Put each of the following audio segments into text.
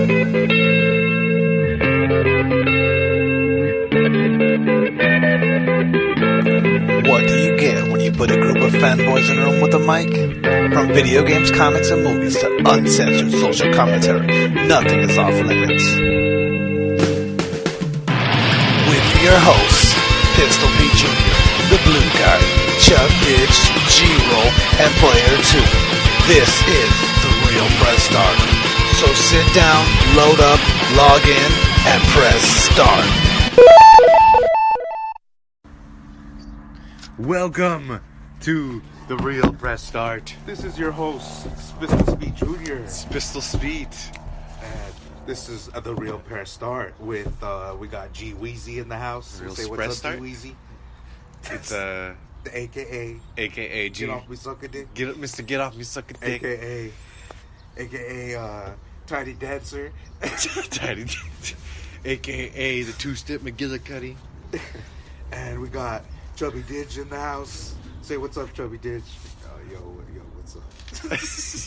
What do you get when you put a group of fanboys in a room with a mic? From video games, comics, and movies to uncensored social commentary, nothing is off limits. With your hosts, Pistol Pete Jr., the Blue Guy, Chub Dijj, G-Roll, and Player 2. This is The Real Press Start. So sit down, load up, log in, and press start. Welcome to The Real Press Start. This is your host, Pistol Speed Jr. Pistol Speed. And this is The Real Press Start with, we got G Weezy in the house. Real Say Press what's up, Start? G Weezy. It's The AKA G. Get Off Me Sucker Dick. Get off me sucker dick. AKA Tiny Dancer. Tiny AKA the two-step McGillicuddy. And we got Chubby Dijj in the house. Say what's up, Chubby Dijj. Yo, what's up?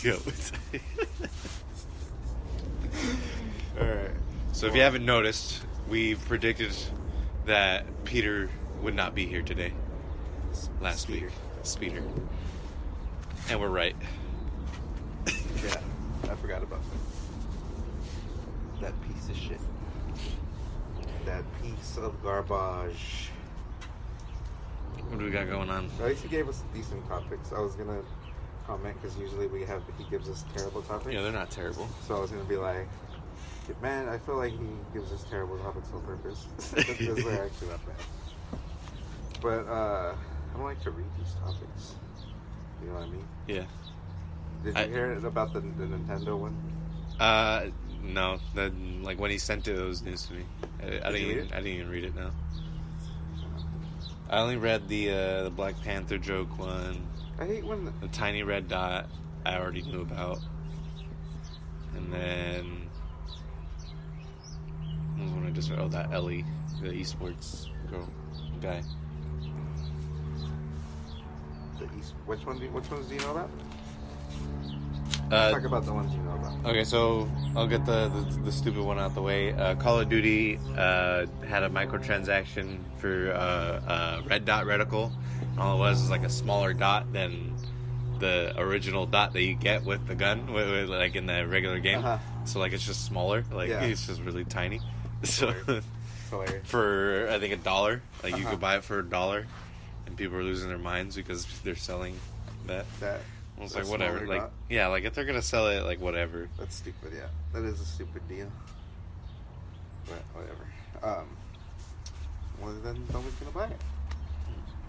Yo, what's up? Alright. So if you haven't noticed, we've predicted that Peter would not be here today. Last week. Speeder. And we're right. Yeah, I forgot about that piece of shit. That piece of garbage. What do we got going on? At least he gave us decent topics. I was gonna comment because usually he gives us terrible topics. Yeah, they're not terrible. So I was gonna be like, man, I feel like he gives us terrible topics on purpose. Because they're actually not bad. But I don't like to read these topics. You know what I mean? Yeah. Did you hear about the Nintendo one? No. Like when he sent it was news to me. I didn't even read it now. I only read the Black Panther joke one. I hate when the tiny red dot I already knew about. And then what was one I just read? Oh, that Ellie, the E-Sports girl guy. Which ones do you know about? Talk Talk about the ones you know about. Okay, so I'll get the stupid one out the way. Call of Duty had a microtransaction for red dot reticle. All it was like a smaller dot than the original dot that you get with the gun, with like in the regular game. Uh-huh. So like it's just smaller, like it's just really tiny. So for I think $1, like you could buy it for $1, and people are losing their minds because they're selling that. I was like, whatever. Like, yeah, like if they're gonna sell it, like whatever. That's stupid. Yeah, that is a stupid deal. But whatever. Well, then nobody's gonna buy it,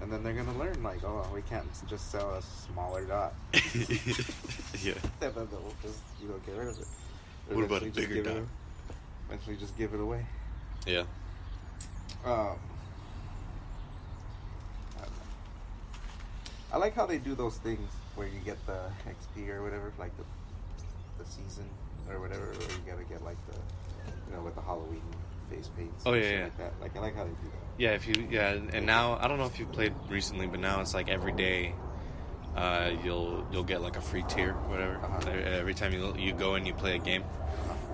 and then they're gonna learn like, oh, we can't just sell a smaller dot. Yeah. Then they'll just get rid of it. What about a bigger dot? Eventually, just give it away. Yeah. I don't know. I like how they do those things where you get the XP or whatever, like the season or whatever, or you gotta get like the, with the Halloween face paints. Oh, and yeah, shit yeah. Like that. Like I like how they do that. Yeah, and now I don't know if you played recently, but now it's like every day, you'll get like a free tier, whatever. Uh-huh. Every time you go and you play a game,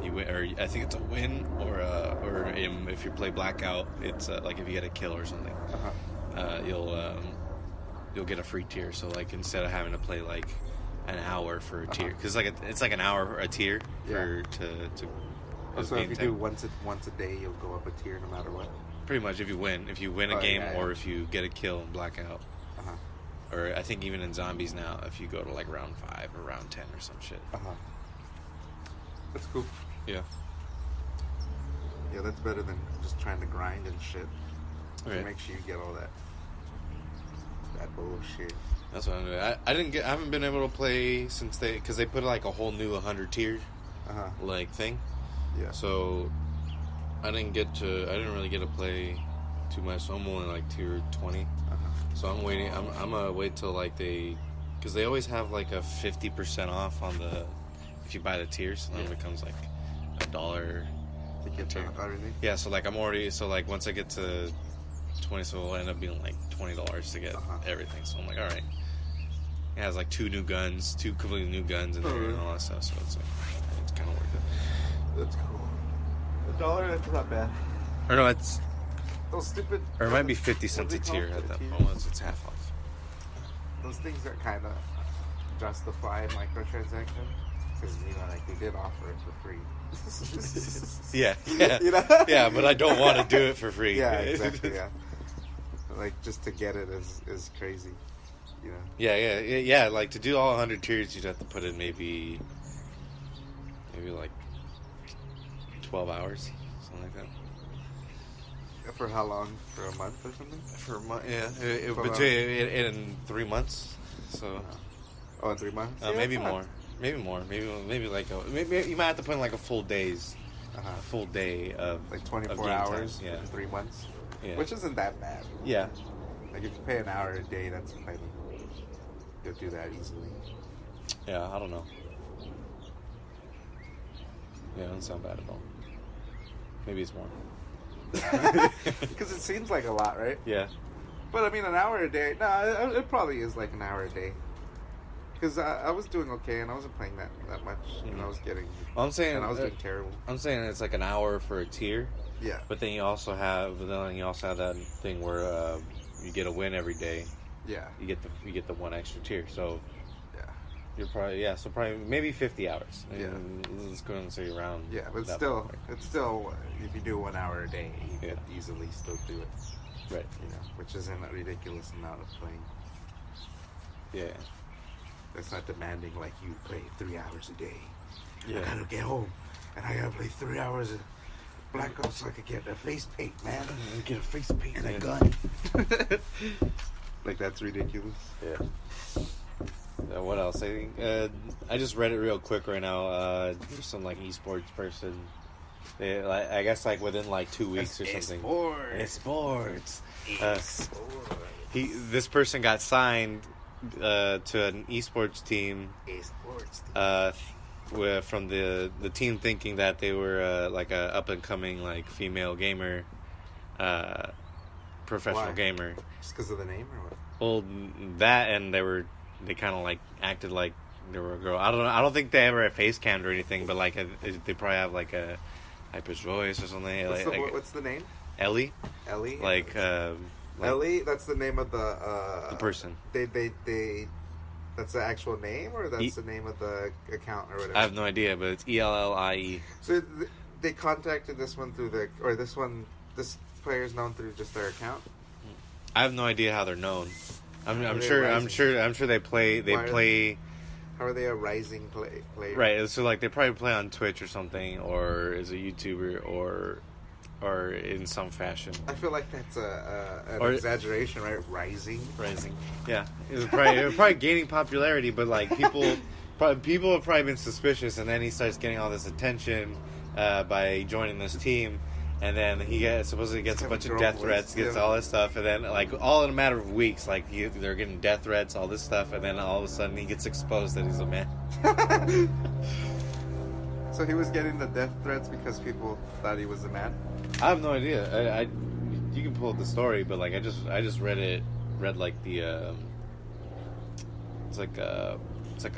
you win, or I think it's a win, or if you play Blackout, it's like if you get a kill or something, you'll get a free tier. So like instead of having to play like an hour for a tier, because like it's like an hour for a tier to. So if you do once a day, you'll go up a tier no matter what. Pretty much, if you win a game, or if you get a kill in Blackout, or I think even in Zombies now, if you go to like round 5 or round 10 or some shit. That's cool. Yeah. Yeah, that's better than just trying to grind and shit. Right. Make sure you get all that bullshit. That's what I'm doing. I haven't been able to play since because they put like a whole new 100 tier like thing. Yeah. So I didn't really get to play too much. So I'm only like tier 20. So I'm waiting. I'm gonna wait till like because they always have like a 50% off on if you buy the tiers, so then it becomes like $1. To get to everything. Yeah. So like once I get to 20, so it'll end up being like $20 to get everything. So I'm like, all right. It has like 2 completely new guns in there and all that stuff. So it's like, it's kind of worth it. That's cool. $1, that's not bad. Or no, it's those stupid. or it might be 50 cents a tier at that moment. It's half off. Those things are kind of justified microtransactions because like they did offer it for free. Yeah. You know? Yeah, but I don't want to do it for free. Yeah, exactly. Yeah, like just to get it is crazy. You know. Yeah. Like to do all 100 tiers, you'd have to put in maybe like 12 hours, something like that. For how long? For a month or something? For a month, yeah. In 3 months. So. Oh, in 3 months? Maybe more. Maybe more. Maybe like maybe you might have to put in like a full day's. A full day of like 24 of hours time. Yeah. in 3 months. Yeah. Which isn't that bad. Yeah. Like if you pay an hour a day, that's kind of you'll do that easily. Yeah, I don't know. Yeah, it doesn't sound bad at all. Maybe it's more. Because it seems like a lot, right? Yeah. But I mean, an hour a day. No, it probably is like an hour a day. Because I was doing okay, and I wasn't playing that much, and I was getting. Well, I'm saying and I was doing terrible. I'm saying it's like an hour for a tier. Yeah. But then you also have that thing where you get a win every day. Yeah. You get the one extra tier. So. Yeah. You're probably maybe 50 hours. Yeah. Let's go and say around. Yeah, but it's still if you do 1 hour a day, you could easily still do it. Right. You know, which isn't a ridiculous amount of playing. Yeah. It's not demanding like you play 3 hours a day. Yeah. I gotta get home and I gotta play 3 hours of Black Ops so I could get a face paint, man. Get a face paint and a gun. Like that's ridiculous. Yeah. What else? I think I just read it real quick right now. There's some like esports person. I guess like within like 2 weeks or something. Esports. This person got signed to an esports team. From the team thinking that they were like a up and coming like female gamer, professional gamer. Just because of the name or what? Well, that and they kind of like acted like they were a girl. I don't know. I don't think they ever had face cammed or anything, but like they probably have like a hyper voice or something. What's the name? Ellie. Ellie. Like Ellie. That's the name of the person. They. That's the actual name, or that's the name of the account, or whatever. I have no idea, but it's ELLIE. So they contacted this one through this player's known through just their account. I have no idea how they're known. I'm sure they play. How are they a rising player? Right, so like they probably play on Twitch or something, or is a YouTuber, or in some fashion. I feel like that's an exaggeration, right? Rising. Yeah, it was probably gaining popularity, but like people have probably been suspicious, and then he starts getting all this attention by joining this team. And then he supposedly gets a bunch of death threats, gets all this stuff, and then like all in a matter of weeks, like they're getting death threats, all this stuff, and then all of a sudden he gets exposed that he's a man. So he was getting the death threats because people thought he was a man? I have no idea. You can pull up the story, but like I just read like the it's like a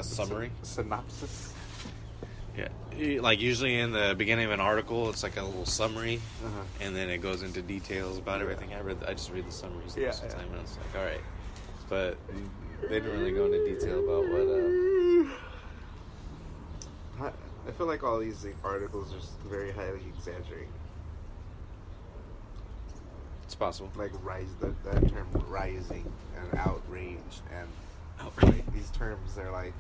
summary synopsis. Yeah, like usually in the beginning of an article, it's like a little summary, and then it goes into details about everything. I just read the summaries most of the time, and it's like, all right, but they didn't really go into detail about what. I feel like all these articles are very highly exaggerated. It's possible. Like that term rising and outrage and outrage. These terms, they're like.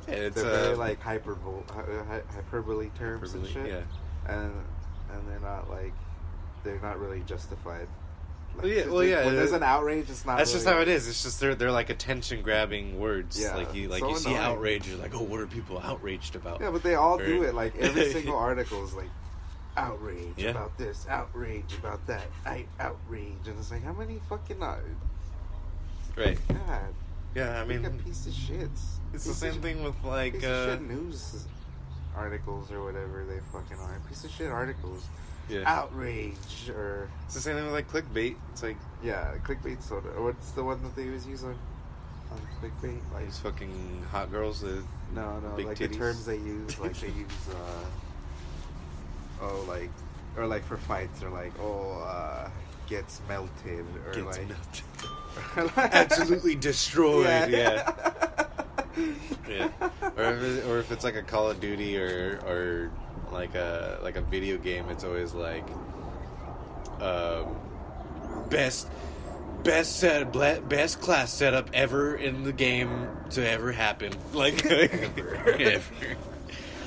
They're very like hyperbole terms and shit, and they're not really justified. Like, when there's an outrage, it's not. That's really, just how it is. It's just they're like attention grabbing words. Yeah, like you so see outrage, you're like, oh, what are people outraged about? Yeah, but they all do it. Like every single article is like outrage about this, outrage about that, outrage, and it's like how many fucking right? God. Yeah, I mean, a piece of shit. It's the same thing with like piece of shit news articles or whatever they fucking are. Piece of shit articles. Yeah. Outrage or it's the same thing with like clickbait. It's like clickbait soda. What's the one that they always use on on clickbait. Like These fucking hot girls. no, big like titties. the terms they use, like they use, or like for fights, or like, gets melted, or Gets like melted. Absolutely destroyed. Yeah. Yeah. Or if it's like a Call of Duty or like a video game, it's always like best class setup ever in the game to ever happen. Like ever.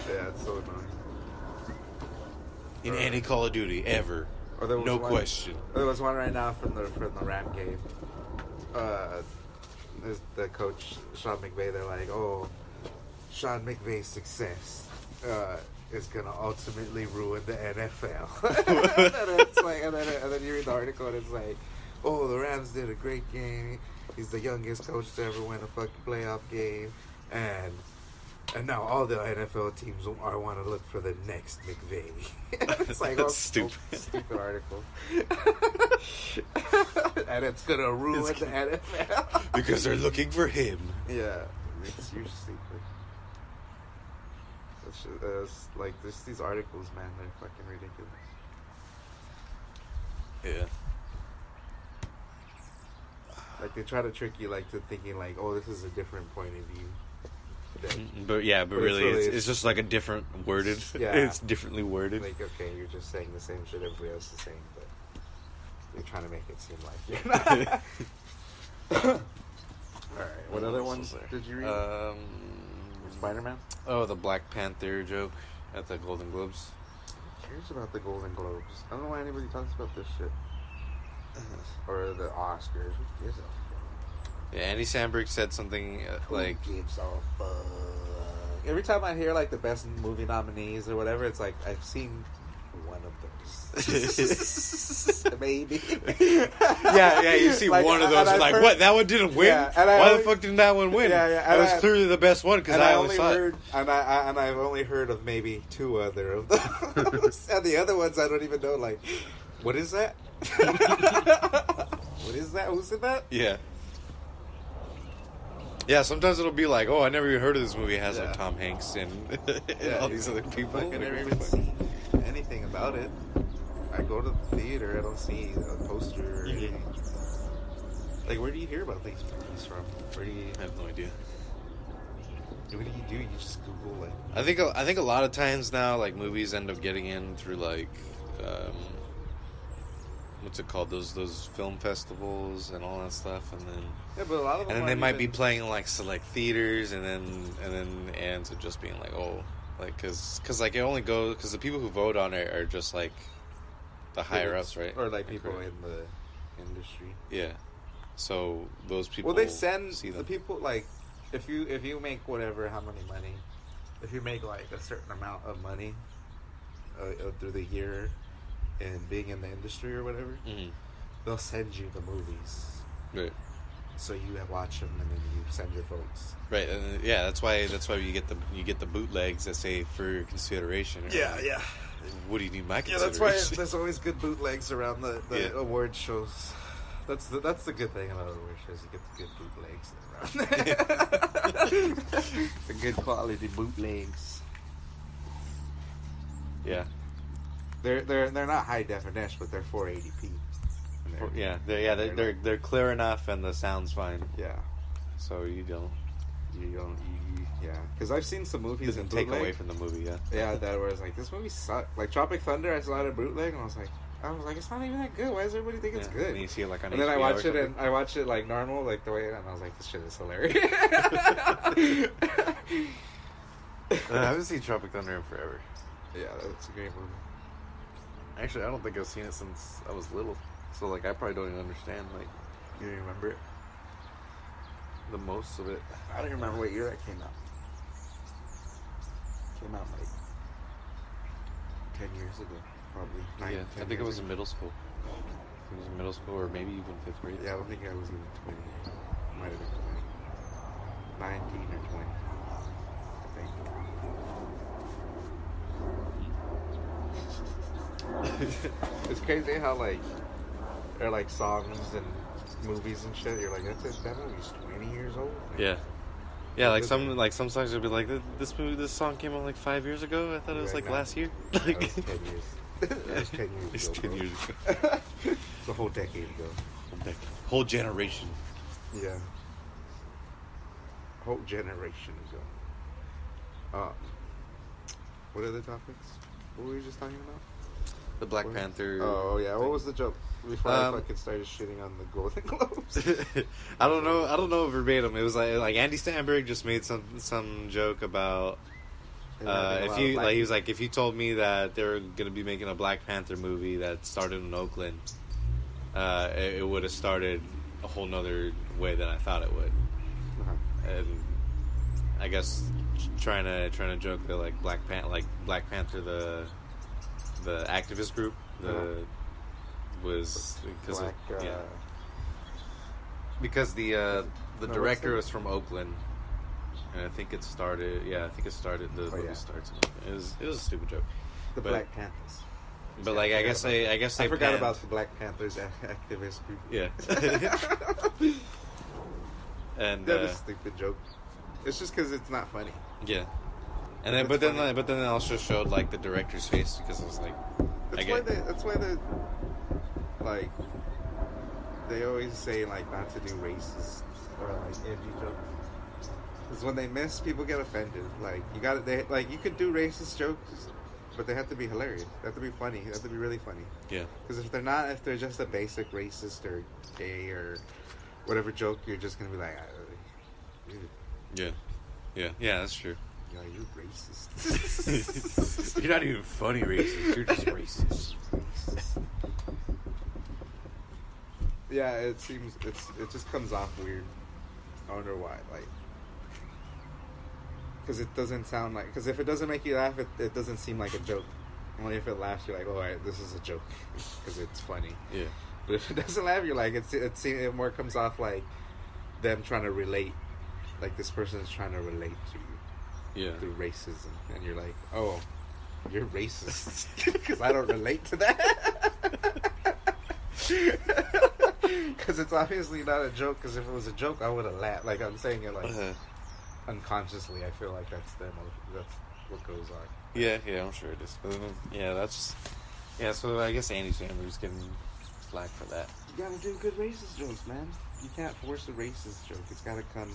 Yeah, it's so annoying. In any Call of Duty ever. Or there was No one, question. There was one right now from the Ram game. There's the coach Sean McVay. They're like, Sean McVay's success is gonna ultimately ruin the NFL. And it's like, and then you read the article and it's like, the Rams did a great game. He's the youngest coach to ever win a fucking playoff game, and now all the NFL teams want to look for the next McVay. It's like, That's stupid. Stupid article. And it's gonna ruin the NFL Because they're looking for him. Yeah, it's you're stupid. It's like these articles, man, they're fucking ridiculous. Yeah. Like they try to trick you, like to thinking, like, this is a different point of view. But really, it's just like a different worded. Yeah. It's differently worded. Like, okay, you're just saying the same shit everybody else is saying, but you're trying to make it seem like you're not. Alright, what other ones did you read? Spider-Man? Oh, the Black Panther joke at the Golden Globes. Who cares about the Golden Globes? I don't know why anybody talks about this shit. Or the Oscars. Who gives a fuck? Yeah, Andy Samberg said something like... Who gives a fuck? Every time I hear, like, the best movie nominees or whatever, it's like, I've seen one of those. Maybe. Yeah, you see Like, one of those, and like, I've what, that one didn't win? Yeah, and Why the fuck didn't that one win? Yeah, That was clearly the best one, because I only saw heard, it. and I've only heard of maybe two other of those. And the other ones I don't even know, like, what is that? What is that? Who's in that? Yeah. Yeah, sometimes it'll be like, I never even heard of this movie. It has Yeah. like Tom Hanks and, all these other people. I can never even see anything about it. I go to the theater, I don't see a poster or anything. Like, where do you hear about these movies from? Where do you? I have no idea. What do you do? You just Google it. I think a lot of times now, like, movies end up getting in through like, what's it called? Those film festivals and all that stuff, and then Yeah, but a lot of them. and then they might be even- playing in like select theaters, and then it ends up just being like, because like it only goes because the people who vote on it are just like the higher ups, right? Or like people Right. in the industry. Yeah. So those people. Well, they send see the them. people, like, if you make whatever, how many money, if you make like a certain amount of money through the year and being in the industry or whatever, Mhm. they'll send you the movies. Right. So you watch them and then you send your votes. Right, and yeah, that's why you get the bootlegs that say for consideration. Or Yeah. What do you need my Yeah, consideration? that's why there's always good bootlegs around the Yeah. award shows. That's the good thing about award shows. You get the good bootlegs around. The good quality bootlegs. Yeah. They're not high definition, but they're 480p. They're clear enough and the sound's fine. Yeah. So you don't Because I've seen some movies doesn't in take bootleg. away from the movie. Yeah. Yeah, that was like, this movie sucked. Like Tropic Thunder, I saw it in bootleg, and I was like, it's not even that good. Why does everybody think it's good? And then you see it like on And then I HBO watched or it, and something. I watched it like normal, like the way, and I was like, this shit is hilarious. I haven't seen Tropic Thunder in forever. Yeah, that's a great movie. Actually, I don't think I've seen it since I was little. So like, I probably don't even understand like You don't remember it? the most of it. I don't remember what year that came out. Came out like 10 years ago, probably. Yeah, I think it was in middle school. It was in middle school or maybe even 5th grade. Yeah, I don't think I was even 20. Might have been 20. 19 or 20. I think. It's crazy how, like, there are, like, songs and movies and shit. You're like, that movie's 20 years old. Yeah. Yeah, like some songs would be like, this song came out like 5 years ago. I thought it was like last year. That was 10 years. That was 10 years ago. It's 10 years ago. It's a whole decade ago. Whole generation. Yeah. Whole generation ago. What are the topics? What were we just talking about? The Black Panther. Oh yeah, what was the joke? Before I fucking started shitting on the Golden Globes. I don't know verbatim. It was like Andy Samberg just made some joke about if you told me that they were gonna be making a Black Panther movie that started in Oakland, it would have started a whole nother way than I thought it would. Uh-huh. And I guess trying to joke that like Black Panther the activist group was because because the director was from Oakland, and I think it started. Yeah, I think it started. The movie starts. It was a stupid joke. The Black Panthers. But like I guess I forgot about the Black Panthers activist group. Yeah. And that was a stupid joke. It's just because it's not funny. Yeah. And then, but then they also showed like the director's face because it was like. That's why like they always say like not to do racist or like edgy jokes. Because when they miss, people get offended. Like you could do racist jokes, but they have to be hilarious. They have to be funny. They have to be really funny. Yeah. Because if they're just a basic racist or gay or whatever joke, you're just gonna be like, dude. Yeah, that's true. Yeah, you're racist. You're not even funny racist. You're just racist. Yeah, it just comes off weird. I wonder why. Like, because it doesn't sound like. Because if it doesn't make you laugh, it doesn't seem like a joke. Only if it laughs, you're like, oh, all right, this is a joke because it's funny. Yeah. But if it doesn't laugh, you're like, it more comes off like them trying to relate. Like this person is trying to relate to you. Yeah. Through racism, and you're like, oh, you're racist because I don't relate to that. Because it's obviously not a joke. Because if it was a joke, I would have laughed. Like I'm saying it like unconsciously. I feel like that's what goes on. Yeah, I'm sure it is. So I guess Andy Samberg's getting flack for that. You gotta do good racist jokes, man. You can't force a racist joke. It's gotta come.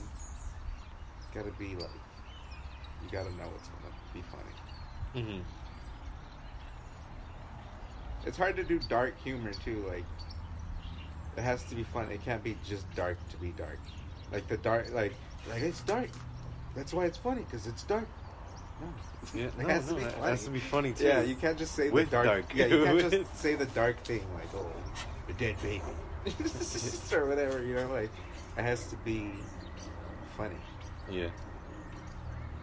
It's gotta be like. You gotta know it's gonna be funny. Mm-hmm. It's hard to do dark humor too. Like, it has to be fun. It can't be just dark to be dark. Like the dark, like it's dark. That's why it's funny because it's dark. No, it has to be funny. It has to be funny too. Yeah, you can't just say the dark. Yeah, you can't just say the dark thing like, oh, a dead baby, or whatever. You know, like it has to be funny. Yeah.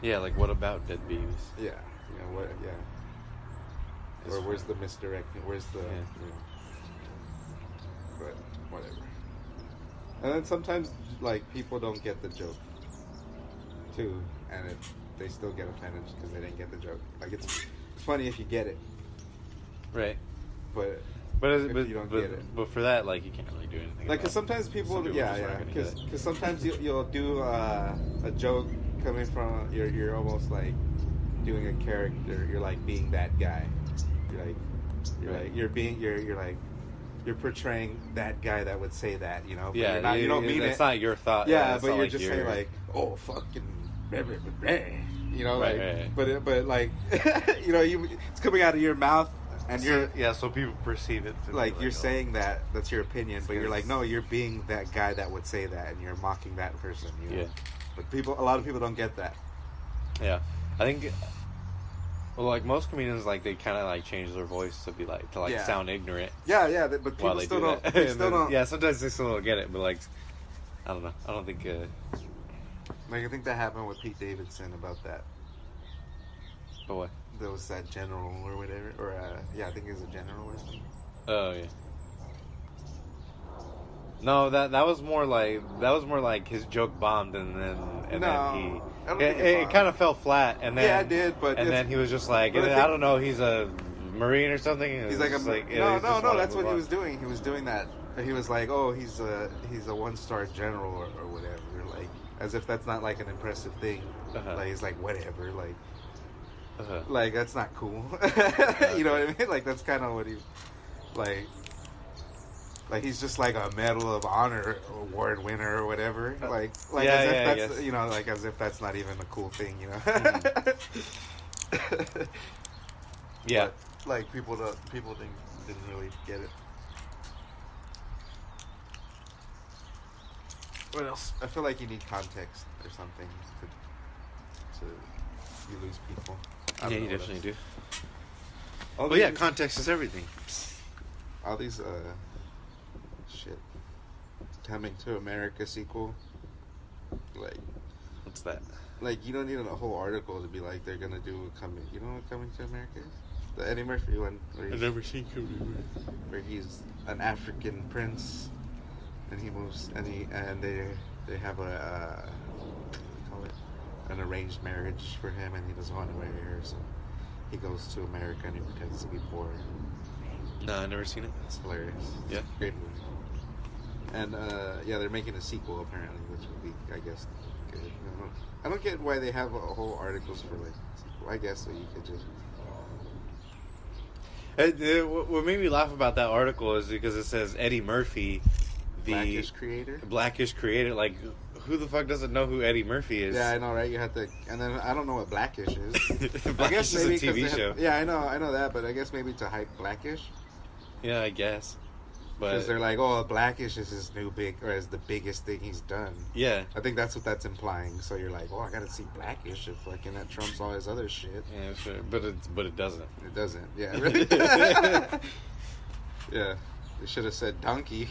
Yeah, like what about dead babies? Yeah, you know what? Yeah. Or where's the misdirection? Where's the? But whatever. And then sometimes like people don't get the joke, too, and they still get offended because they didn't get the joke. Like it's funny if you get it, right? But if you don't get it. But for that, like you can't really do anything. Like because sometimes people because sometimes you'll do a joke. Coming from you're almost like doing a character. You're like being that guy. You're portraying that guy that would say that. You know. But you don't mean it. It's not your thought. Yeah, but you're just saying like, oh fucking, blah, blah, blah, blah. You know, like, but like, you know, it's coming out of your mouth. And so people perceive it. Like you're saying that's your opinion, but you're like, no, you're being that guy that would say that, and you're mocking that person. You know? Yeah. But a lot of people don't get that. Yeah, I think. Well, like most comedians, like they kind of like change their voice to be like sound ignorant. Yeah, but people still don't. Yeah, sometimes they still don't get it, but like, I don't know. I don't think. Like I think that happened with Pete Davidson about that. But what? There was that general or whatever, or I think it was a general or something. Oh yeah. No, that was more like his joke bombed and then it kind of fell flat and then it did, but then he was just like I don't know, he's a Marine or something. He's like no, that's what he was doing. He was doing that he was like, oh, he's a 1-star general or whatever, like as if that's not like an impressive thing. Like he's like whatever, like that's not cool. You know what I mean? Like that's kind of what he like he's just like a Medal of Honor award winner or whatever. Like yeah, as if yeah, that's like as if that's not even a cool thing, Yeah. But, like people didn't really get it. What else? I feel like you need context or something to you lose people. Yeah, you definitely do. Well, yeah, context is everything. All these shit. Coming to America sequel. Like, what's that? Like, you don't need a whole article to be like they're gonna do coming. You know what Coming to America is? The Eddie Murphy one. I've never seen Coming to America. Where he's an African prince, and he moves, and they have a what do you call it? An arranged marriage for him, and he doesn't want to marry her, so he goes to America and he pretends to be poor. No, I've never seen it. It's hilarious. Yeah. Great movie. And yeah, they're making a sequel apparently, which would be, I guess, good. I don't get why they have a whole articles for like sequel. I guess so you could just. What made me laugh about that article is because it says Eddie Murphy, the Blackish creator. Like, who the fuck doesn't know who Eddie Murphy is? Yeah, I know, right? You have to, and then I don't know what Blackish is. Blackish is a TV show. Yeah, I know that, but I guess maybe to hype Blackish. Yeah, I guess. Because they're like, oh, Blackish is his new is the biggest thing he's done. Yeah. I think that's what that's implying. So you're like, oh, I gotta see Blackish if fucking that trumps all his other shit. Yeah, sure. But it doesn't. It doesn't. Yeah. Really? Yeah. They should have said Donkey.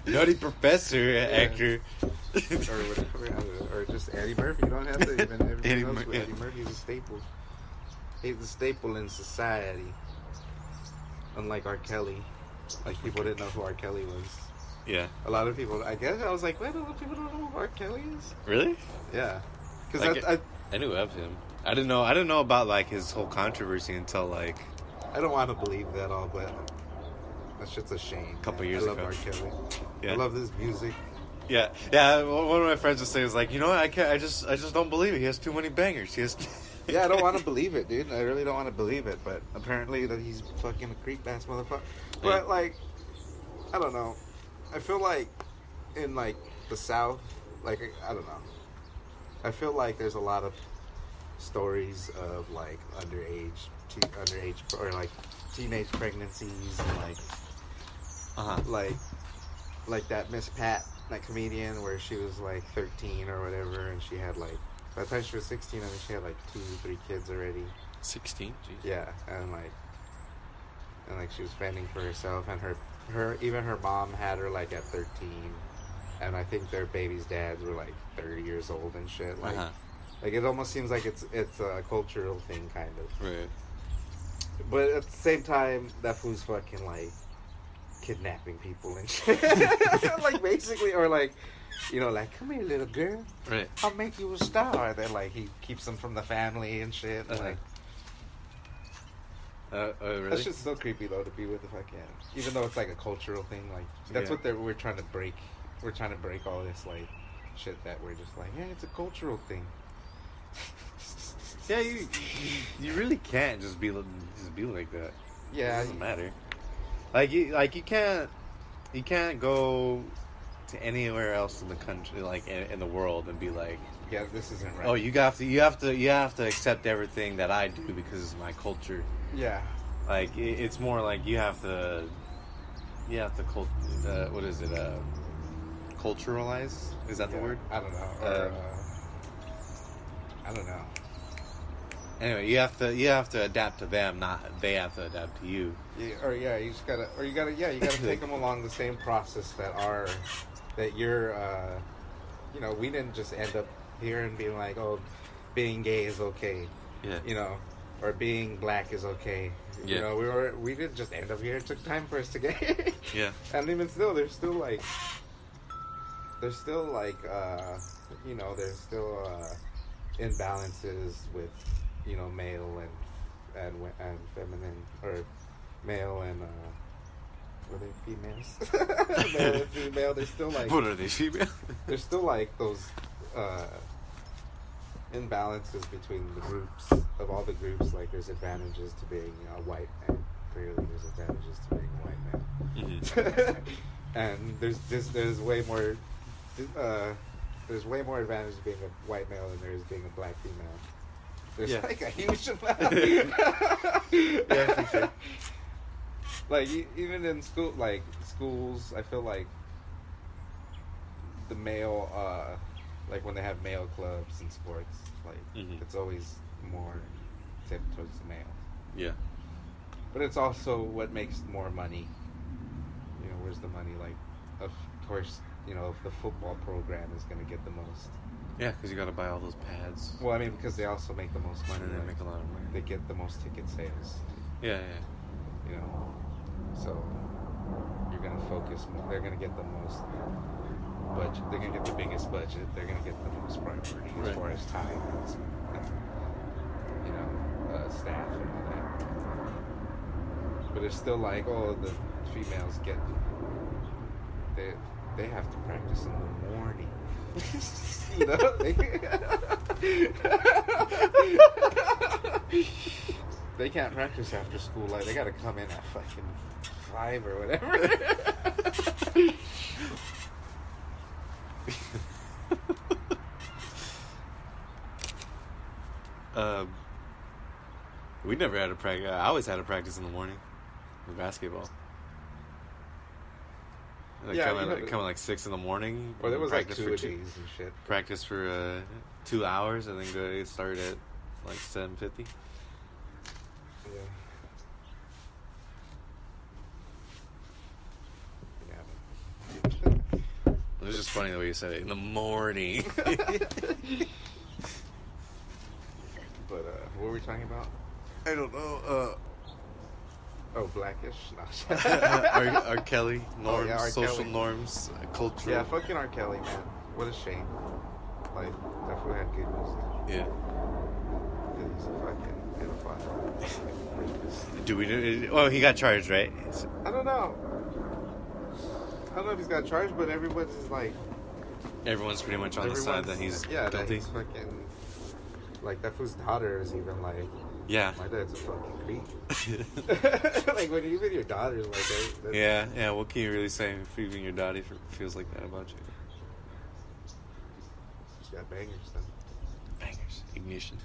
Nutty Professor actor. Or whatever. Or just Eddie Murphy. You don't have to even everything else with Eddie Murphy's a staple. He's a staple in society. Unlike R. Kelly. Like, people didn't know who R. Kelly was. Yeah. A lot of people, I guess, I was like, wait, a lot of people don't know who R. Kelly is? Really? Yeah. Because like, I knew of him. I didn't know about, like, his whole controversy until, like... I don't want to believe that all, but that shit's a shame. A couple years ago. I love R. Kelly. Yeah. I love his music. Yeah. Yeah, one of my friends would say, was like, you know what, I just don't believe it. He has too many bangers. He has... Yeah, I don't want to believe it, dude. I really don't want to believe it, but apparently that he's fucking a creep-ass motherfucker. But, like, I don't know. I feel like in, like, the South, like, I don't know. I feel like there's a lot of stories of, like, underage, or, like, teenage pregnancies and, like that Miss Pat, that comedian, where she was, like, 13 or whatever, and she had, like, by the time she was 16, I think she had like 2-3 kids already. 16? Jeez. Yeah, and she was fending for herself, and even her mom had her like at 13, and I think their baby's dads were like 30 years old and shit. Like, like it almost seems like it's a cultural thing, kind of. Right. But at the same time, that fool's fucking like kidnapping people and shit. Like basically, or like. You know, like, come here, little girl. Right. I'll make you a star. Then, like, he keeps them from the family and shit. Like, really? That's just so creepy, though, to be with the fucking... Even though it's, like, a cultural thing. Like, that's what we're trying to break. We're trying to break all this, like, shit that we're just like, yeah, it's a cultural thing. Yeah, you really can't just be like that. Yeah. It doesn't matter. You can't go... to anywhere else in the country, like in the world, and be like, yeah, this isn't right. Oh, you have to accept everything that I do because it's my culture. Yeah. Like it's more like you have to what is it? Culturalize? Is that the word? I don't know. I don't know. Anyway, you have to adapt to them, not they have to adapt to you. Yeah, you gotta take them along the same process that you're, you know, we didn't just end up here and being like, oh, being gay is okay. Yeah. You know, or being black is okay. Yeah. You know, we didn't just end up here. It took time for us to get here. Yeah. And even still, there's still like, you know, there's still imbalances with, you know, male and feminine, or male and Were they females? Male and female. They're still like. What are they, female? There's still like those imbalances between the groups. Of all the groups, like there's advantages to being a white man. Clearly, there's advantages to being a white man. Mm-hmm. And there's way more. There's way more advantage to being a white male than there is being a black female. There's like a huge amount. Yeah, for sure. Like even in school, like schools, I feel like the male, like when they have male clubs and sports, like it's always more tipped towards the male. Yeah. But it's also what makes more money. You know, where's the money? Like, of course, you know, if the football program is going to get the most. Yeah, because you got to buy all those pads. Well, I mean, because they also make the most money. And they make a lot of money. They get the most ticket sales. Yeah. You know, so you're going to focus more. They're going to get the most budget. They're going to get the biggest budget. They're going to get the most priority as far as time and you know, staff and all that. But it's still like, oh, the females get, they have to practice in the morning. You know? They can't practice after school. Like, they gotta come in at fucking 5 or whatever. We never had a practice. I always had a practice in the morning with basketball. Like coming like 6 in the morning. Or there was like practice 2 for days and shit. Practice for 2 hours and then go start at like 7:50. Yeah. It was just funny the way you said it in the morning. But what were we talking about? I don't know. Oh, Blackish? No. R. Kelly, norms, R. social Kelly. norms, cultural. Yeah, fucking R. Kelly, man. What a shame. Like, definitely had good music. Yeah. He's a fucking pedophile. Rapist. Do we know? Well, he got charged, right? I don't know. I don't know if he's got charged, but everyone's like... Everyone's pretty much on the side that he's guilty. That he's fucking... Like, that fool's daughter is even like... Yeah. My dad's a fucking creep. Like, when even your daughter's like that. Yeah. What can you really say if even your daddy feels like that about you? She's got bangers, then. Bangers. Ignition.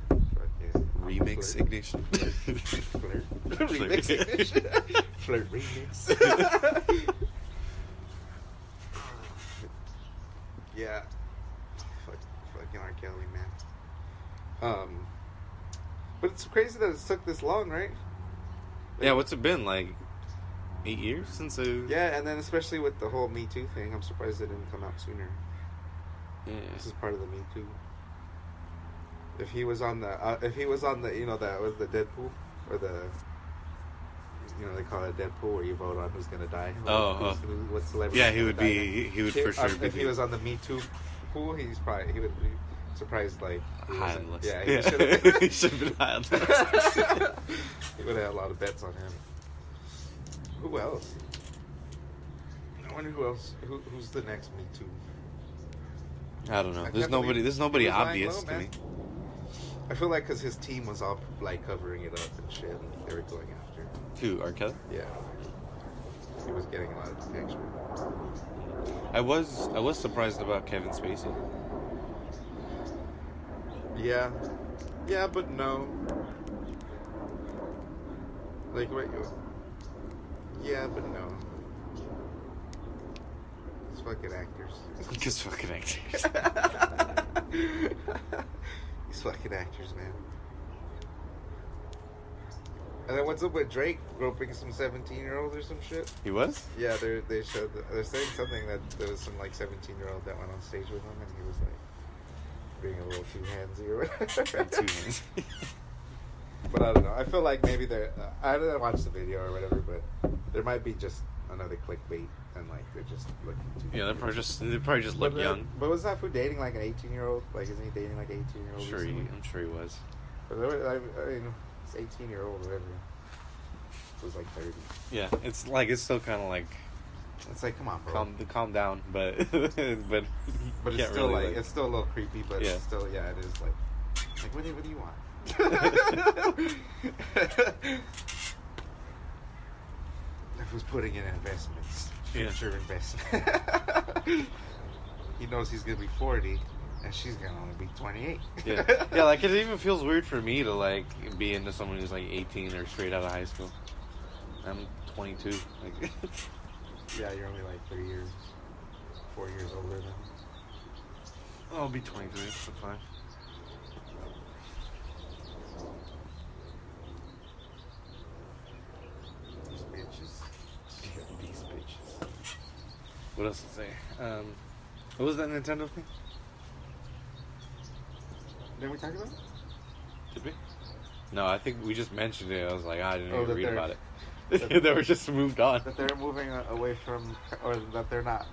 Fucking... Remix Flirt. Ignition. Flirt. Remix Ignition. Flirt remix. Yeah. Fucking R. Kelly, man. But it's crazy that it took this long, right? Yeah, what's it been, like 8 years since Yeah, and then especially with the whole Me Too thing, I'm surprised it didn't come out sooner. Yeah. This is part of the Me Too. If he was on the, you know, that was the Deadpool, or the, you know, they call it Deadpool, where you vote on who's gonna die. What celebrity? Yeah, he would for sure be. If he was on the Me Too pool, he would be surprised, like, high on the list. Yeah, he should have. He should have been high on the list. He would have had a lot of bets on him. Who else? I wonder who else. Who's the next Me Too? I don't know. There's nobody obvious to me. I feel like because his team was all like covering it up and shit, and they were going after. Who? R. Kelly? Yeah. He was getting a lot of protection. I was surprised about Kevin Spacey. Yeah. Yeah, but no. Like, wait. Yeah, but no. It's fucking actors. Just fucking actors. These fucking actors, man. And then what's up with Drake groping some 17-year-old or some shit? He was? Yeah, they're saying something that there was some like 17-year-old that went on stage with him and he was like being a little too handsy or whatever. Too handsy. But I don't know. I feel like maybe I didn't watch the video or whatever, but there might be just another clickbait and like they're just looking too. Yeah, they probably just look young. But was that fool dating like an 18-year-old? Like, isn't he dating like an 18-year-old? I'm sure he was. But I mean, it's 18-year-old or whatever. was like 30. Yeah, it's still kind of like It's like, come on, bro. calm down, but But it's can't still really, it's still a little creepy. But Yeah. it's still, it is like what do you want? If was putting in investments, future investment. He knows he's gonna be 40, and she's gonna only be 28. yeah, like it even feels weird for me to like be into someone who's like 18 or straight out of high school. I'm 22. Like, Yeah, you're only like 4 years older than him. I'll be 23. That's fine. These bitches. These bitches. What else to say? What was that Nintendo thing? Didn't we talk about it? Did we? No, I think we just mentioned it. I was like, I didn't even that read they're- about it. They were just moved on. That they're moving away from, or that they're not.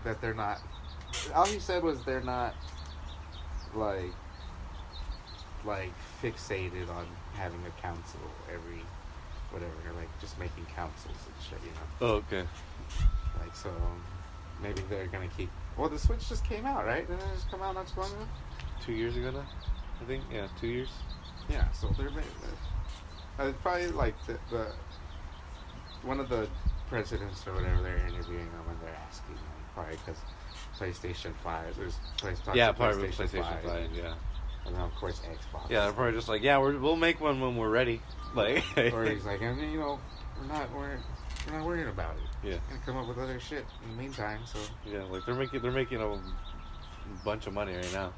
All he said was they're not like fixated on having a council every whatever. They're like just making councils and shit, you know. Oh, okay. Like, so maybe they're gonna keep. Well, the Switch just came out, right? Didn't it just come out not too long ago? 2 years ago now, I think. Yeah, 2 years. Yeah. So they're probably like the one of the presidents or whatever, they're interviewing them and they're asking them, probably because PlayStation 5. There's Probably PlayStation 5. Yeah. And then of course Xbox. Yeah, they're probably just like, yeah, we'll make one when we're ready. Like, Or he's like, I mean, you know, we're not worried about it. Yeah. We're gonna come up with other shit in the meantime. So yeah, like they're making a bunch of money right now.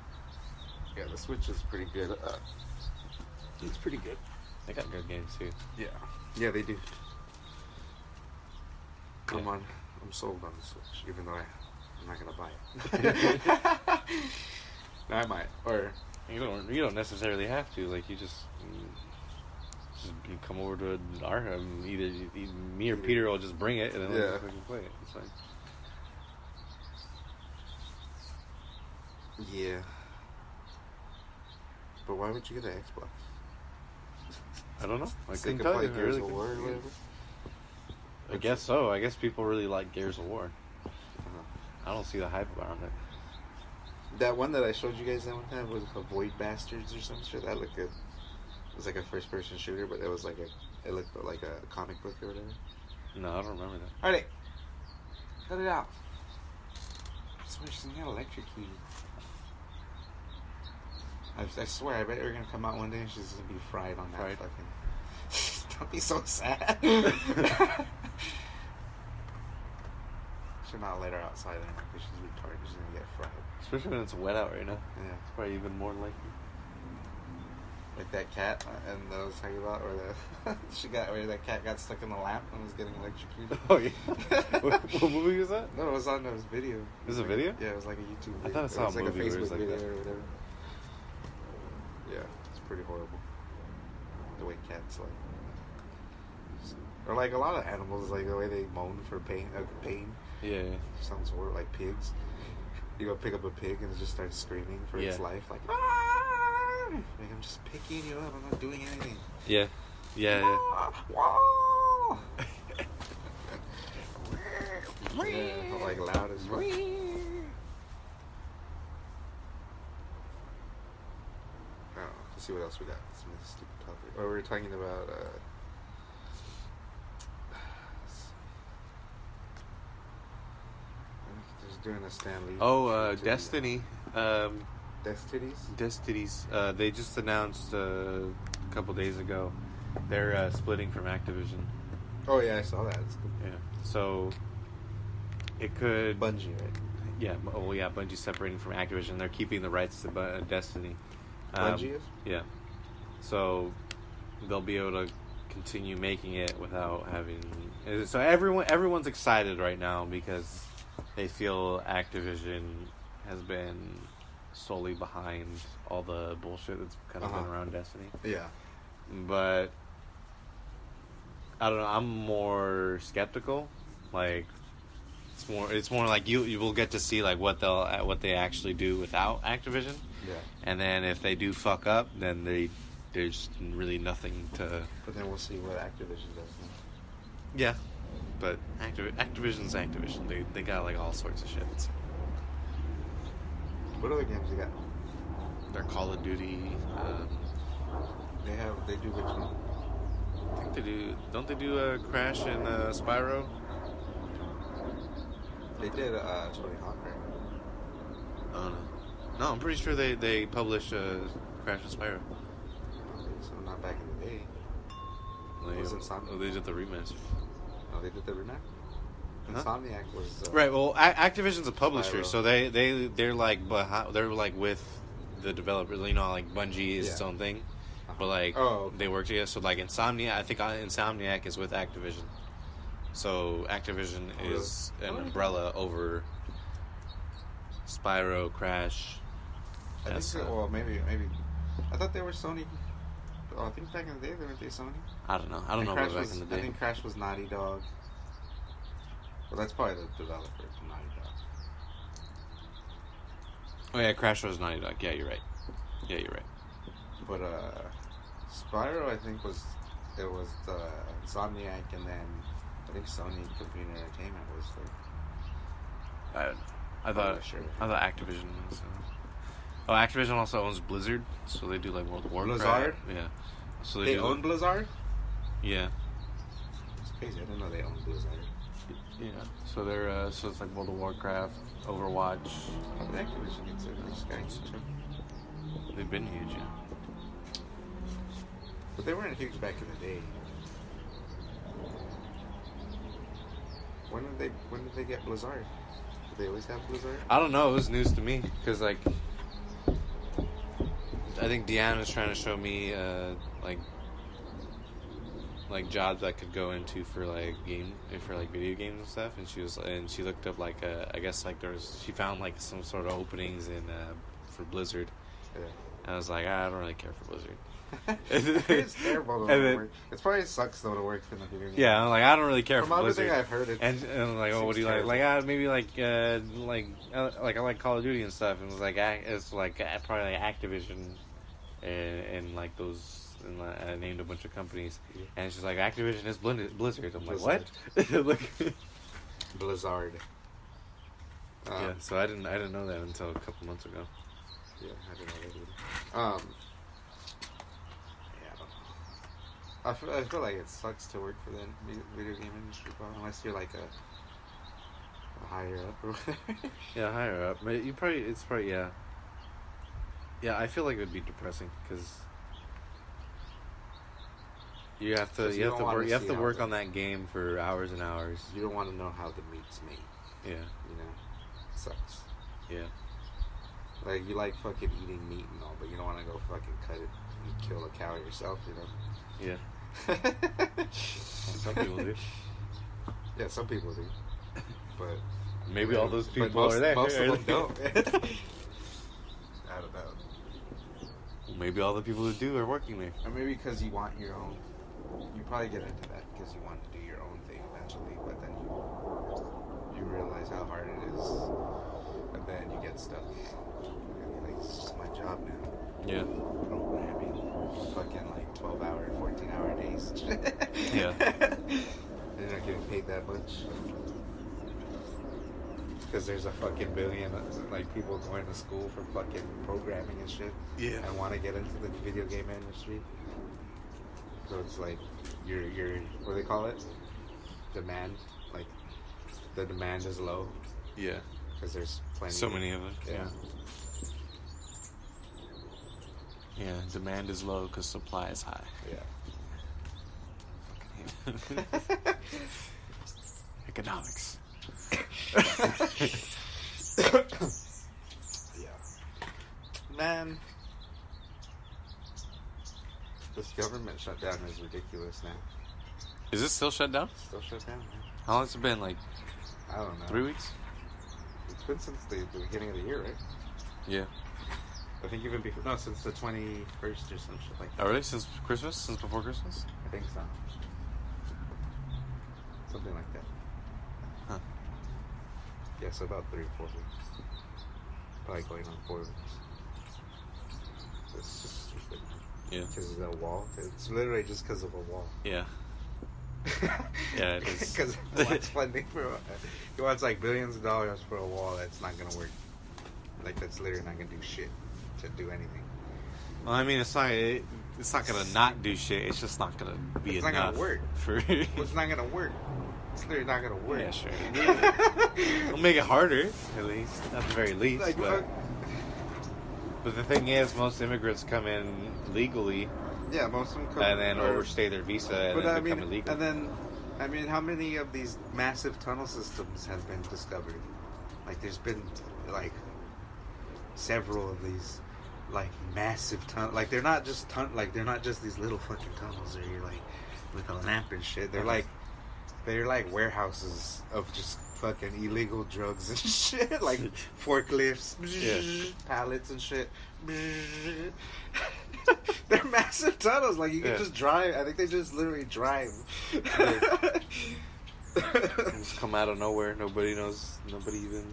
yeah, the Switch is pretty good. It's pretty good. They got good games too. Yeah, they do. Yeah. I'm sold on the Switch, even though I'm not gonna buy it. No, I might. Or You don't necessarily have to. Like, you just you come over to our home. Either me or Peter will just bring it and then we'll just fucking play it. It's fine. yeah. But why would you get an Xbox? I don't know. I So you couldn't can tell play you. I Gears really of War or couldn't- whatever? I guess so. I guess people really like Gears of War. Uh-huh. I don't see the hype around it. That one that I showed you guys that one time was Avoid Bastards or some shit. That looked good. It was like a first-person shooter, but it was like it looked like a comic book or whatever. No, I don't remember that. Alright, cut it out. I swear she's gonna electrocute you. I swear, I bet you're gonna come out one day and she's gonna be fried on that Fried? fucking. Don't be so sad. Should not let her outside anymore because she's retarded. She's gonna get fried. Especially when it's wet out right now. Yeah. It's probably even more likely. Like that cat, and I was talking about where that cat got stuck in the lamp and was getting electrocuted. Oh, yeah. what movie was that? No, it was on his video. It was a like, video? Yeah, it was like a YouTube video. I thought I saw it was a like movie a where it Facebook was like video that. or whatever. Yeah, it's pretty horrible. The way cats like, or like a lot of animals, like the way they moan for pain. Yeah. Sounds horrible, like pigs. You go pick up a pig and it just starts screaming for its Yeah. life, like, "Ah!" Like, I'm just picking you up. I'm not doing anything. Yeah. Yeah. Yeah. Wah! Yeah, like loud as fuck. Let's see what else we got. Some of this stupid topic. Oh, we were talking about just doing a Stan Lee. Oh, shoot to Destiny. Destinies? They just announced a couple days ago they're splitting from Activision. Oh yeah, I saw that. It's cool. Yeah. So it could. Bungie, right? Yeah. Oh yeah. Bungie's separating from Activision. They're keeping the rights to Destiny. Bungie is? Yeah. So they'll be able to continue making it without having. So everyone's excited right now because they feel Activision has been solely behind all the bullshit that's kind of been around Destiny. Yeah. But I don't know. I'm more skeptical. Like it's more like you will get to see like what they actually do without Activision. Yeah. And then if they do fuck up, then there's really nothing to. But then we'll see what Activision does. Yeah, but Activision's Activision. They got like all sorts of shit. What other games you got? Their Call of Duty. They do which one? I think they do. Don't they do Crash and Spyro? They did Tony Hawk, right? I don't know. No, I'm pretty sure they published Crash and Spyro. Okay, so not back in the day. They did the remaster. No, they did the remake. Insomniac was right. Well, Activision's a publisher, Spyro. so they're like they're like with the developers. You know, like Bungie is its own thing, but like they work together. So like Insomniac, I think Insomniac is with Activision. So Activision is an umbrella over Spyro, Crash. I think so. Well, maybe. I thought they were Sony. Oh, I think back in the day, weren't they Sony? I don't know. I don't know about back in the day. I think Crash was Naughty Dog. Well, that's probably the developer from Naughty Dog. Oh yeah, Crash was Naughty Dog. Yeah, you're right. But Spyro, I think was Insomniac, and then I think Sony Computer Entertainment was like. I thought Activision was. Oh, Activision also owns Blizzard, so they do like World of Warcraft. Blizzard? Yeah. So they own Blizzard? Yeah. It's crazy. I didn't know they owned Blizzard. Yeah. So they're so it's like World of Warcraft, Overwatch. How did Activision get so these guys? They've been huge, yeah. But they weren't huge back in the day. When did they get Blizzard? Did they always have Blizzard? I don't know. It was news to me because like I think Deanna was trying to show me like jobs I could go into for like video games and stuff, and she looked up like I guess like she found like some sort of openings in for Blizzard. Yeah. And I was like, I don't really care for Blizzard. It's terrible to work. It probably sucks though to work in the video game. Yeah, I'm like, I don't really care for Blizzard. From everything I've heard, and I'm like, oh, what do you terrible. like? Maybe like I like Call of Duty and stuff. And it was like it's like probably like Activision and like those. And I named a bunch of companies, and she's like, Activision is Blizzard. I'm like, what? Blizzard. Yeah, so I didn't know that until a couple months ago. Yeah, I didn't know that either. Yeah, I don't know. I feel like it sucks to work for the video game industry, unless you're like a higher up or whatever. Yeah, higher up. But it's probably yeah. Yeah, I feel like it would be depressing because you have to work on that game for hours and hours. You don't want to know how the meat's made. Yeah. You know, it sucks. Yeah. Like, you like fucking eating meat and all, but you don't want to go fucking cut it and kill a cow yourself, you know? Yeah. Some people do. Yeah, some people do. But maybe all those people are there. Most of them don't. I don't know. Maybe all the people who do are working there. Or maybe because you want your own. You probably get into that because you want to do your own thing eventually, but then you realize how hard it is, and then you get stuck. Like, it's just my job now. Yeah. Programming, fucking like 12-hour, 14-hour days. Yeah. You're not getting paid that much. Because there's a fucking billion like people going to school for fucking programming and shit. Yeah. And want to get into the video game industry. So it's like your what do they call it? Demand. Like the demand is low. Yeah. Because there's plenty. So many of it. Yeah. Yeah. Demand is low because supply is high. Yeah. Economics. Yeah. Man. This government shutdown is ridiculous now. Is it still shut down? Still shut down, man. How long has it been? Like, I don't know. 3 weeks? It's been since the beginning of the year, right? Yeah. I think even before. No, since the 21st or some shit like that. Oh, really? Since Christmas? Since before Christmas? I think so. Something like that. Huh. Yeah, so about 3 or 4 weeks. Probably going on 4 weeks. It's just stupid. Yeah. Because of the wall. It's literally just because of a wall. Yeah. Yeah, it is. Because he wants funding he wants like billions of dollars for a wall that's not gonna work. Like that's literally not gonna do shit to do anything. Well, I mean, it's not gonna not do shit. It's just not gonna be enough. It's not gonna work. Well, it's not gonna work. It's literally not gonna work. Yeah, sure. It'll make it harder, at least, at the very least. Like, but the thing is, most immigrants come in legally. Yeah, most of them come and then overstay their visa and then become illegal. And then, I mean, how many of these massive tunnel systems have been discovered? Like, there's been like several of these like massive tunnels. Like, they're not just they're not just these little fucking tunnels where you're like with a lamp and shit. They're like warehouses of just fucking illegal drugs and shit, like forklifts, pallets and shit. They're massive tunnels. Like you can just drive. I think they just literally drive. Just come out of nowhere. Nobody knows. Nobody even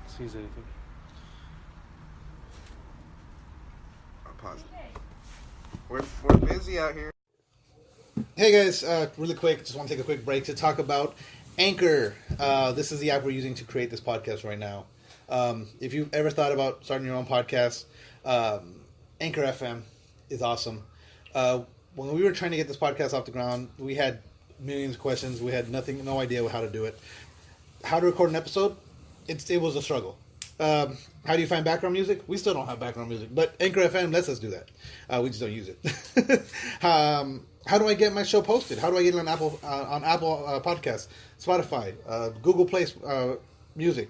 sees anything. I'll pause it. We're busy out here. Hey guys, really quick, just want to take a quick break to talk about Anchor. This is the app we're using to create this podcast right now. If you've ever thought about starting your own podcast, Anchor FM is awesome. When we were trying to get this podcast off the ground, we had millions of questions. We had no idea how to do it. How to record an episode? It was a struggle. How do you find background music? We still don't have background music, but Anchor FM lets us do that. We just don't use it. How do I get my show posted? How do I get it on Apple Podcasts, Spotify, Google Play Music,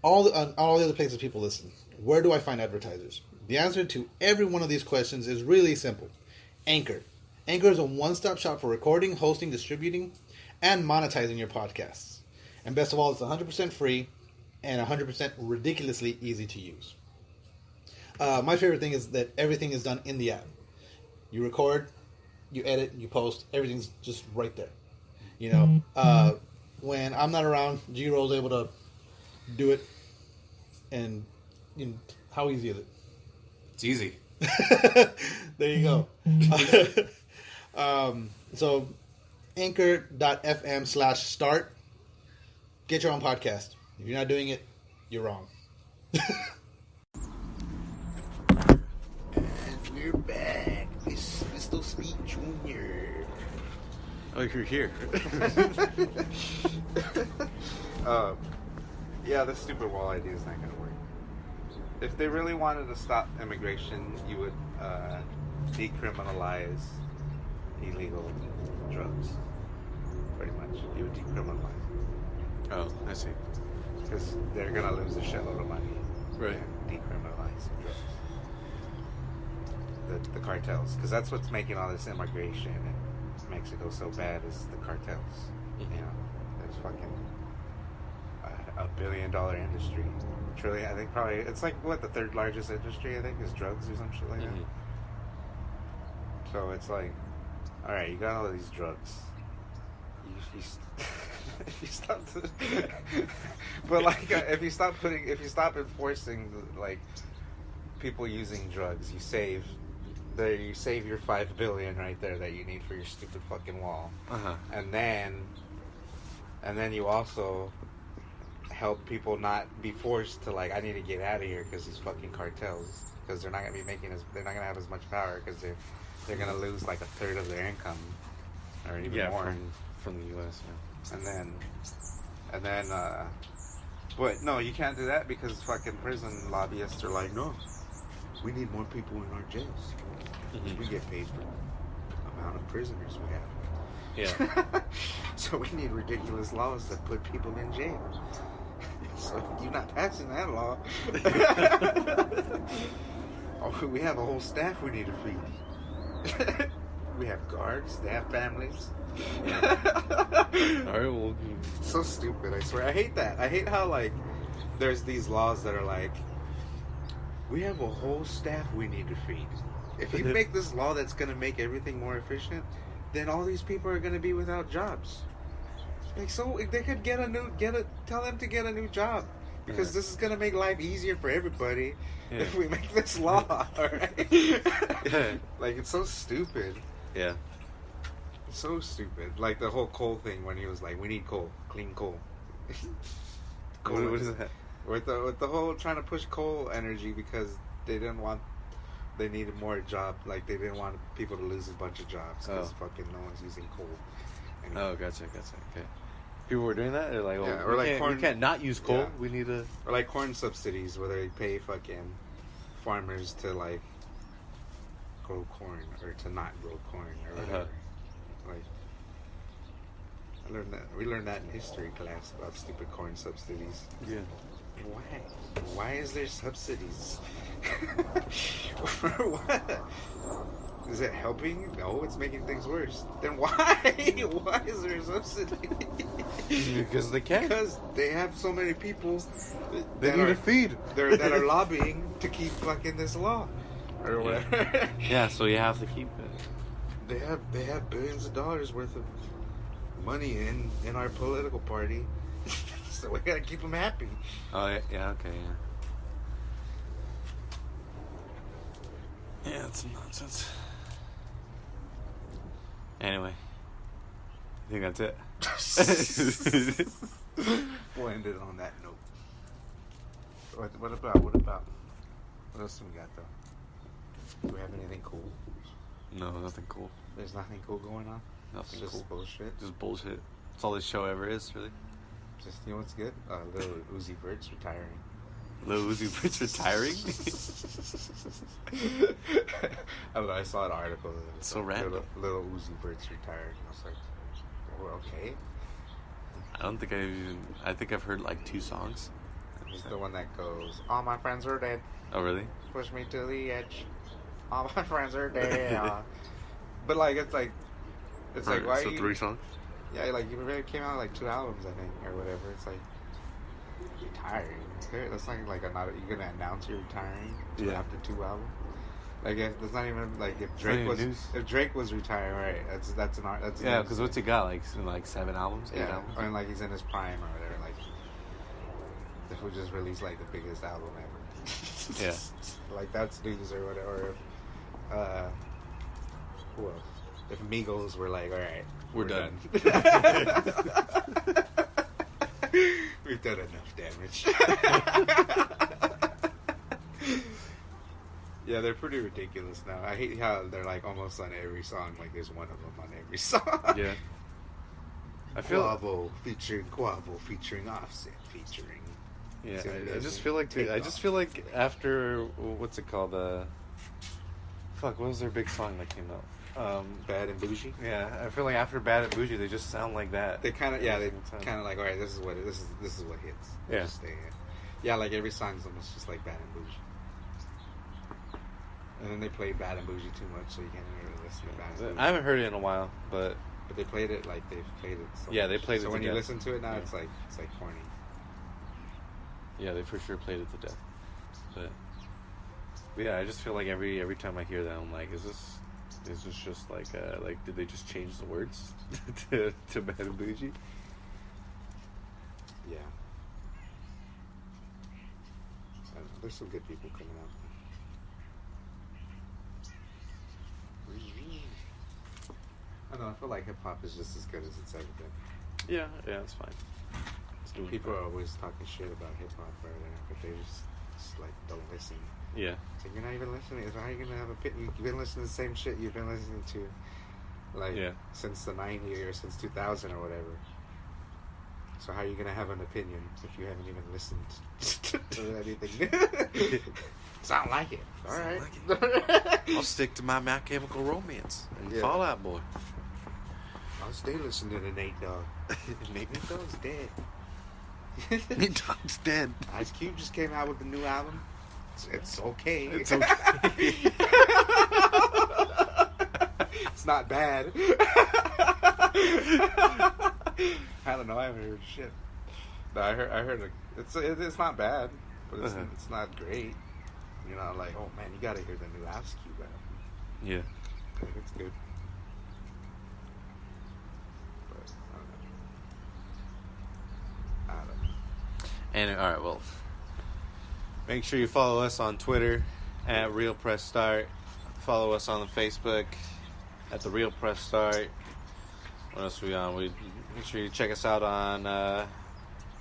all the other places people listen? Where do I find advertisers? The answer to every one of these questions is really simple. Anchor. Anchor is a one-stop shop for recording, hosting, distributing, and monetizing your podcasts. And best of all, it's 100% free and 100% ridiculously easy to use. My favorite thing is that everything is done in the app. You record, you edit, you post, everything's just right there. You know, when I'm not around, G-Roll's able to do it. And you know, how easy is it? It's easy. There you go. So anchor.fm/start. Get your own podcast. If you're not doing it, you're wrong. And we're back. It's Mr. Speed Jr. Oh, you're here. Yeah, this stupid wall idea is not going to work. If they really wanted to stop immigration, you would decriminalize illegal drugs. Pretty much. You would decriminalize. Oh, I see. Because they're going to lose a shitload of money. Right. Decriminalize drugs. The cartels. Because that's what's making all this immigration in Mexico so bad is the cartels. Mm-hmm. You know, there's fucking $1 billion industry. Trillion, I think probably, it's like, what, the third largest industry, I think, is drugs or some shit like that. So it's like, alright, you got all these drugs. You stop but like, if you stop enforcing, like, people using drugs, you save your $5 billion right there that you need for your stupid fucking wall. And then you also help people not be forced to, like, I need to get out of here because these fucking cartels, because they're not gonna be they're not gonna have as much power because they're gonna lose like a third of their income or even more from the U.S. And then but no, you can't do that because fucking prison lobbyists are like, no, we need more people in our jails. We get paid for the amount of prisoners we have. Yeah. So we need ridiculous laws that put people in jail. So you're not passing that law. Oh, we have a whole staff we need to feed. We have guards, they have families. Alright, well, so stupid, I swear. I hate that. I hate how, like, there's these laws that are like, we have a whole staff we need to feed. If you make this law that's going to make everything more efficient, then all these people are going to be without jobs. Like, so they could tell them to get a new job. Because this is going to make life easier for everybody if we make this law, alright? Like, it's so stupid. Yeah. So stupid. Like the whole coal thing when he was like, "We need coal, clean coal." What is that? With the whole trying to push coal energy because they needed more jobs. Like they didn't want people to lose a bunch of jobs because fucking no one's using coal anymore. Oh, gotcha. Okay. People were doing that. They're like, "Oh, Yeah, or like corn, we can't not use coal. Yeah. We need to." Or like corn subsidies, where they pay fucking farmers to like grow corn or to not grow corn or whatever. Like, we learned that in history class about stupid corn subsidies. Yeah. Why? Why is there subsidies? For what? Is it helping? No, it's making things worse. Then why? Why is there a subsidy? Because they can. Because they have so many people They need to feed. that are lobbying to keep fucking this law or whatever. Yeah, so you have to keep it. They have billions of dollars worth of money in our political party, so we gotta keep them happy. Oh yeah, okay, yeah. Yeah, it's nonsense. Anyway, I think that's it. We'll end it on that note. What else do we got though? Do we have anything cool? No, nothing cool. There's nothing cool going on. Nothing Just cool. bullshit. Just bullshit. That's all this show ever is, really. Just, you know what's good? Little Uzi Vert's retiring. Lil Uzi Vert's retiring? I don't know. I saw an article. So random. Little Uzi Vert's retiring. I was like, well, okay. I don't think I think I've heard like 2 songs. He's the one that goes, "All my friends are dead. Oh, really? Push me to the edge. All my friends are dead." But like, it's like why? So 3 songs? Yeah, like he really came out like 2 albums, I think, or whatever. It's like retiring. That's not like you're gonna announce you're retiring after 2 albums. Like that's not even like if Drake was retiring, right? That's Yeah, because what's he got like 7 albums? 8 albums? I mean, like he's in his prime or whatever. Like who just released like the biggest album ever. Yeah. Like that's news or whatever. Who else? If Migos were like, all right, we're done. We've done enough damage. Yeah, they're pretty ridiculous now. I hate how they're like almost on every song. Like there's one of them on every song. Yeah. I feel Quavo featuring Offset featuring. Yeah, I just feel like after what's it called? Fuck, what was their big song that came out? Bad and Bougie. Yeah, I feel like after Bad and Bougie, they just sound like that. They kind of like, all right, this is what hits. Yeah. Just stay in. Yeah, like every song's almost just like Bad and Bougie. And then they play Bad and Bougie too much, so you can't really listen to Bad and Bougie. I haven't heard it in a while, but they played it like they've played it. So yeah, much. they played it. So when to you death. listen to it now, it's like corny. Yeah, they for sure played it to death. But yeah, I just feel like every time I hear that, I'm like, is this just like did they just change the words to Bad and Bougie? Yeah. There's some good people coming out. I don't know, I feel like hip hop is just as good as it's ever been. Yeah, it's fine. People are always talking shit about hip hop right there, but they just like don't listen. Yeah. It's like, you're not even listening. So how are you gonna have you've been listening to the same shit you've been listening to since the 90s or since 2000 or whatever. So how are you gonna have an opinion if you haven't even listened to anything? Sound like it. All right. Like I'll stick to my My Chemical Romance and Fall Out Boy. I'll stay listening to Nate Dogg. Nate Dogg's dead. Nate Dogg's dead. Ice Cube just came out with a new album. It's okay. It's okay. It's not bad. I don't know. I haven't heard shit. No, I heard it's not bad, but it's not great. You're not like, oh man, you gotta hear the new Ice Cube album. Yeah. It's good. But I don't know. And all right, well, make sure you follow us on Twitter at Real Press Start. Follow us on the Facebook at the Real Press Start. What else are we on? We make sure you check us out on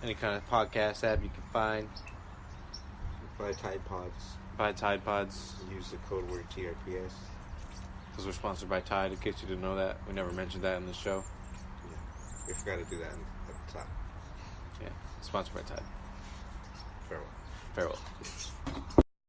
any kind of podcast app you can find. Buy Tide Pods. Buy Tide Pods. Use the code word TRPS. Because we're sponsored by Tide, in case you didn't know that. We never mentioned that in the show. Yeah. We forgot to do that at the top. Yeah. Sponsored by Tide. Farewell. Farewell.